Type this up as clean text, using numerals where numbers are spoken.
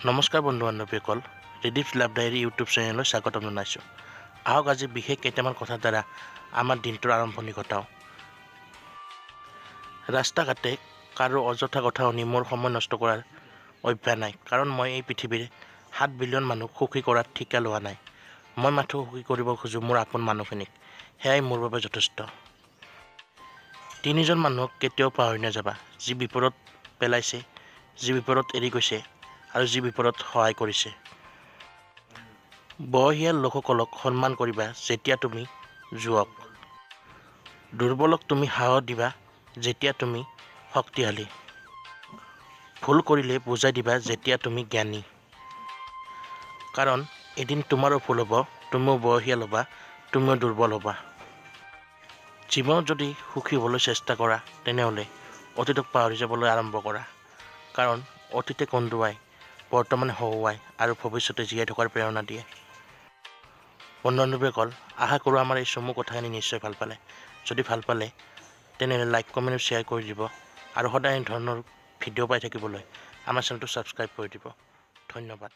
নমস্কাৰ বন্ধু বান্ধৱীসকল, ৰিডিফ লাভ diary YouTube চেনেললৈ স্বাগতম জনাইছোঁ। আহক আজি বিশেষ কেইটামান কথাৰ দ্বাৰা আমাৰ দিনটোৰ আৰম্ভণি ঘটাওঁ। ৰাস্তা ঘাটে কাৰো অযথা কথা শুনি মোৰ সময় নষ্ট কৰাৰ অভ্যাস নাই, কাৰণ মই এই পৃথিৱীৰ 7 বিলিয়ন মানুহক সুখী কৰাৰ ঠিকা লোৱা নাই। মই মাথো সুখী কৰিব খোজোঁ মোৰ আপোন মানুহখিনিক, সেয়াই মোৰ বাবে যথেষ্ট। তিনিজন মানুহক কেতিয়াও পাহৰি নাযাবা, যি বিপদত পেলাইছে, যি বিপদত এৰি গৈছে আৰু যি বিপদত সহায় কৰিছে। বয়সীয়াল লোকসকলক সন্মান কৰিবা যেতিয়া তুমি যুৱক। দুৰ্বলক তুমি সাহস দিবা যেতিয়া তুমি শক্তিশালী। ভুল কৰিলে বুজাই দিবা যেতিয়া তুমি জ্ঞানী। কাৰণ এদিন তোমাৰো ভুল হ'ব, তুমিও বয়সীয়াল হ'বা, তুমিও দুৰ্বল হ'বা। জীৱনত যদি সুখী হ'বলৈ চেষ্টা কৰা, তেনেহ'লে অতীতক পাহৰি যাবলৈ আৰম্ভ কৰা। কাৰণ অতীতে কন্দুৱাই, বৰ্তমানে হহুৱাই আৰু ভৱিষ্যতে জীয়াই থকাৰ প্ৰেৰণা দিয়ে। বন্ধু বান্ধৱীসকল, আশা কৰোঁ আমাৰ এই চমু কথাখিনি নিশ্চয় ভাল পালে। যদি ভাল পালে তেনেহ'লে লাইক, কমেণ্ট, শ্বেয়াৰ কৰি দিব আৰু সদায় এই ধৰণৰ ভিডিঅ' পাই থাকিবলৈ আমাৰ চেনেলটো ছাবস্ক্ৰাইব কৰি দিব। ধন্যবাদ।